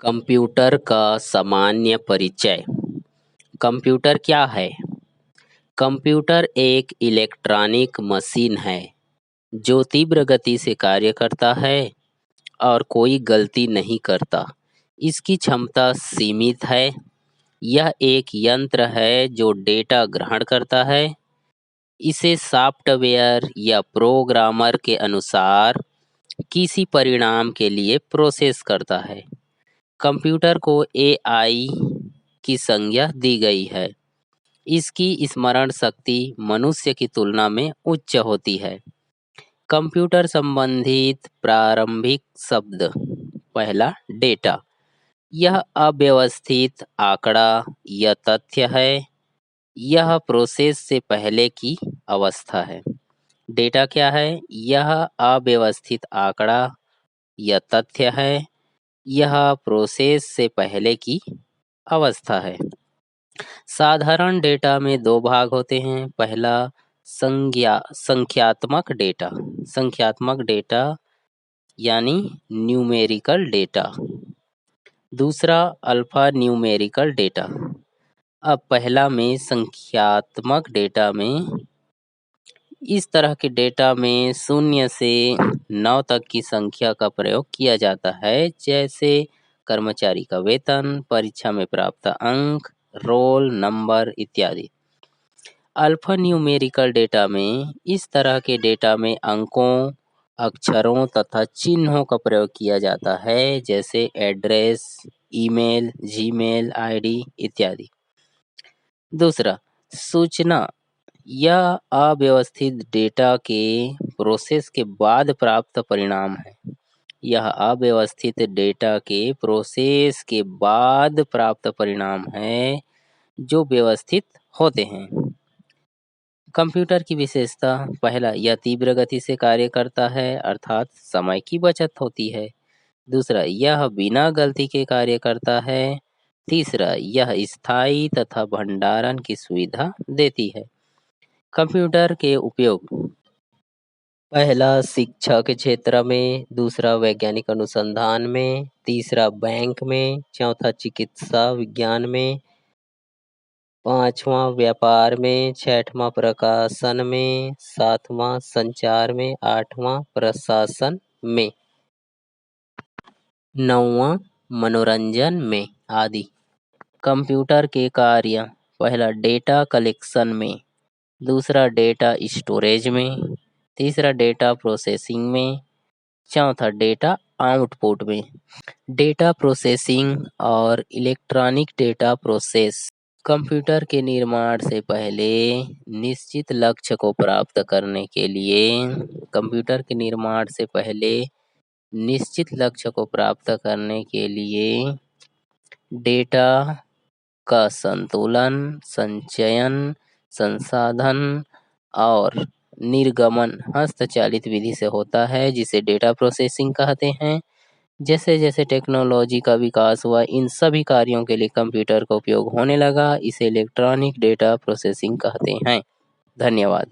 Computer का सामान्य परिचय। कंप्यूटर क्या है? कंप्यूटर एक इलेक्ट्रॉनिक मशीन है जो तीव्र गति से कार्य करता है और कोई गलती नहीं करता। इसकी क्षमता सीमित है। यह एक यंत्र है जो डेटा ग्रहण करता है, इसे सॉफ्टवेयर या प्रोग्रामर के अनुसार किसी परिणाम के लिए प्रोसेस करता है। कंप्यूटर को एआई की संज्ञा दी गई है। इसकी स्मरण शक्ति मनुष्य की तुलना में उच्च होती है। कंप्यूटर संबंधित प्रारंभिक शब्द। पहला, डेटा। यह अव्यवस्थित आंकड़ा या तथ्य है। यह प्रोसेस से पहले की अवस्था है। डेटा क्या है? यह अव्यवस्थित आंकड़ा या तथ्य है। यह प्रोसेस से पहले की अवस्था है। साधारण डेटा में दो भाग होते हैं। पहला, संख्यात्मक डेटा। संख्यात्मक डेटा यानी न्यूमेरिकल डेटा। दूसरा, अल्फा न्यूमेरिकल डेटा। अब पहला में संख्यात्मक डेटा में इस तरह के डेटा में 0 से 9 तक की संख्या का प्रयोग किया जाता है, जैसे कर्मचारी का वेतन, परीक्षा में प्राप्त अंक, रोल नंबर इत्यादि। अल्फा न्यूमेरिकल डेटा में इस तरह के डेटा में अंकों, अक्षरों तथा चिन्हों का प्रयोग किया जाता है, जैसे एड्रेस, ईमेल, जीमेल आईडी इत्यादि। दूसरा, सूचना। यह अव्यवस्थित डेटा के प्रोसेस के बाद प्राप्त परिणाम है। यह अव्यवस्थित डेटा के प्रोसेस के बाद प्राप्त परिणाम है जो व्यवस्थित होते हैं। कंप्यूटर की विशेषता। पहला, यह तीव्र गति से कार्य करता है, अर्थात समय की बचत होती है। दूसरा, यह बिना गलती के कार्य करता है। तीसरा, यह स्थायी तथा भंडारण की सुविधा देती है। कंप्यूटर के उपयोग। पहला, शिक्षा के क्षेत्र में। दूसरा, वैज्ञानिक अनुसंधान में। तीसरा, बैंक में। चौथा, चिकित्सा विज्ञान में। पांचवा, व्यापार में। छठवां, प्रकाशन में। सातवां, संचार में। आठवां, प्रशासन में। नौवां, मनोरंजन में आदि। कंप्यूटर के कार्य। पहला, डेटा कलेक्शन में। दूसरा, डेटा स्टोरेज में। तीसरा, डेटा प्रोसेसिंग में। चौथा, डेटा आउटपुट में। डेटा प्रोसेसिंग और इलेक्ट्रॉनिक डेटा प्रोसेस। कंप्यूटर के निर्माण से पहले निश्चित लक्ष्य को प्राप्त करने के लिए कंप्यूटर के निर्माण से पहले निश्चित लक्ष्य को प्राप्त करने के लिए डेटा का संतुलन, संचयन, संसाधन और निर्गमन हस्तचालित विधि से होता है, जिसे डेटा प्रोसेसिंग कहते हैं। जैसे जैसे टेक्नोलॉजी का विकास हुआ, इन सभी कार्यों के लिए कंप्यूटर का उपयोग होने लगा। इसे इलेक्ट्रॉनिक डेटा प्रोसेसिंग कहते हैं। धन्यवाद।